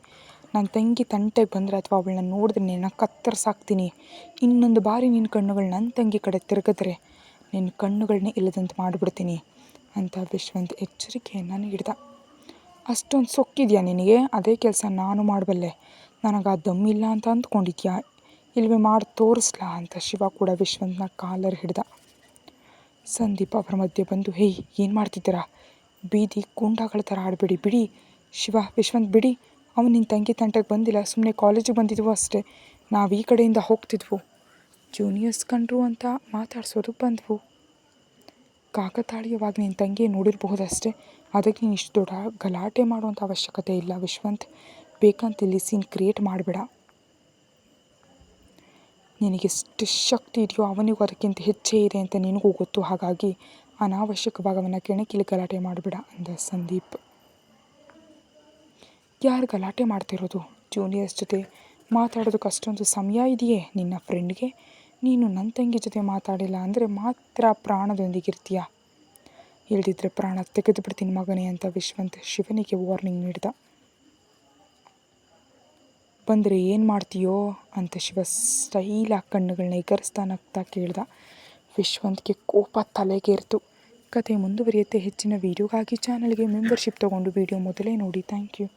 ನನ್ನ ತಂಗಿ ತಂಟೆಗೆ ಬಂದರೆ ಅಥವಾ ಅವಳನ್ನ ನೋಡಿದ್ರೆ ನಿನ್ನ ಕತ್ತರಿಸಾಕ್ತೀನಿ. ಇನ್ನೊಂದು ಬಾರಿ ನಿನ್ನ ಕಣ್ಣುಗಳು ನನ್ನ ತಂಗಿ ಕಡೆ ತಿರುಗಿದ್ರೆ ನಿನ್ನ ಕಣ್ಣುಗಳನ್ನೇ ಇಲ್ಲದಂತೆ ಮಾಡಿಬಿಡ್ತೀನಿ ಅಂತ ವಿಶ್ವಂತ್ ಎಚ್ಚರಿಕೆಯನ್ನು ನೀಡಿದ. ಅಷ್ಟೊಂದು ಸೊಕ್ಕಿದೆಯಾ ನಿನಗೆ? ಅದೇ ಕೆಲಸ ನಾನು ಮಾಡಬಲ್ಲೆ. ನನಗೆ ಆ ದಮ್ಮಿಲ್ಲ ಅಂತ ಅಂದ್ಕೊಂಡಿದ್ಯಾ? ಇಲ್ವೇ ಮಾಡಿ ತೋರಿಸ್ಲಾ ಅಂತ ಶಿವ ಕೂಡ ವಿಶ್ವಂತನ ಕಾಲರ್ ಹಿಡ್ದ. ಸಂದೀಪ್ ಅವರ ಮಧ್ಯೆ ಬಂದು, ಹೇಯ್, ಏನು ಮಾಡ್ತಿದ್ದೀರಾ? ಬೀದಿ ಗೂಂಡಾಗಳ ಥರ ಆಡಬೇಡಿ, ಬಿಡಿ. ವಿಶ್ವಂತ್ ಬಿಡಿ. ಅವನು ನಿನ್ನ ತಂಗಿ ತಂಟೆಗೆ ಬಂದಿಲ್ಲ, ಸುಮ್ಮನೆ ಕಾಲೇಜಿಗೆ ಬಂದಿದ್ವು ಅಷ್ಟೇ. ನಾವು ಈ ಕಡೆಯಿಂದ ಹೋಗ್ತಿದ್ವು, ಜೂನಿಯರ್ಸ್ ಕಂಡ್ರು ಅಂತ ಮಾತಾಡ್ಸೋದಕ್ಕೆ ಬಂದ್ವು. ಕಾಕತಾಳೀಯವಾಗಿ ನಿನ್ನ ತಂಗಿ ನೋಡಿರಬಹುದಷ್ಟೇ. ಅದಕ್ಕೆ ನೀನು ಇಷ್ಟು ದೊಡ್ಡ ಗಲಾಟೆ ಮಾಡುವಂಥ ಅವಶ್ಯಕತೆ ಇಲ್ಲ ವಿಶ್ವಂತ್. ಬೇಕಂತ ಇಲ್ಲಿ ಸೀನ್ ಕ್ರಿಯೇಟ್ ಮಾಡಬೇಡ. ನಿನಗೆಷ್ಟು ಶಕ್ತಿ ಇದೆಯೋ ಅವನಿಗೂ ಅದಕ್ಕಿಂತ ಹೆಚ್ಚೇ ಇದೆ ಅಂತ ನಿನಗೂ ಗೊತ್ತು. ಹಾಗಾಗಿ ಅನಾವಶ್ಯಕವಾಗಿ ಅವನ ಕೆಣಕಿಲಿ ಗಲಾಟೆ ಮಾಡಬೇಡ ಅಂದ ಸಂದೀಪ್. ಯಾರು ಗಲಾಟೆ ಮಾಡ್ತಿರೋದು? ಜೂನಿಯರ್ಸ್ ಜೊತೆ ಮಾತಾಡೋದಕ್ಕೆ ಅಷ್ಟೊಂದು ಸಮಯ ಇದೆಯೇ ನಿನ್ನ ಫ್ರೆಂಡ್ಗೆ? ನೀನು ನನ್ನ ತಂಗಿ ಜೊತೆ ಮಾತಾಡಿಲ್ಲ ಅಂದರೆ ಮಾತ್ರ ಪ್ರಾಣದೊಂದಿಗಿರ್ತೀಯ, ಇಲ್ದಿದ್ರೆ ಪ್ರಾಣ ತೆಗೆದು ಬಿಡ್ತೀನಿ ಮಗನೇ ಅಂತ ವಿಶ್ವಂತ್ ಶಿವನಿಗೆ ವಾರ್ನಿಂಗ್ ನೀಡಿದ. ಬಂದರೆ ಏನು ಮಾಡ್ತೀಯೋ ಅಂತ ಶಿವ ಸ್ಟೈಲಾಗಿ ಕಣ್ಣುಗಳನ್ನ ಎಗರಿಸ್ತಾ ನಗ್ತಾ ಕೇಳ್ದ. ವಿಶ್ವಂತ್ಗೆ ಕೋಪ ತಲೆಗೇರಿತು. ಕತೆ ಮುಂದುವರಿಯುತ್ತೆ. ಹೆಚ್ಚಿನ ವೀಡಿಯೋಗಾಗಿ ಚಾನಲ್ಗೆ ಮೆಂಬರ್ಶಿಪ್ ತೊಗೊಂಡು ವೀಡಿಯೋ ಮೊದಲೇ ನೋಡಿ. Thank you.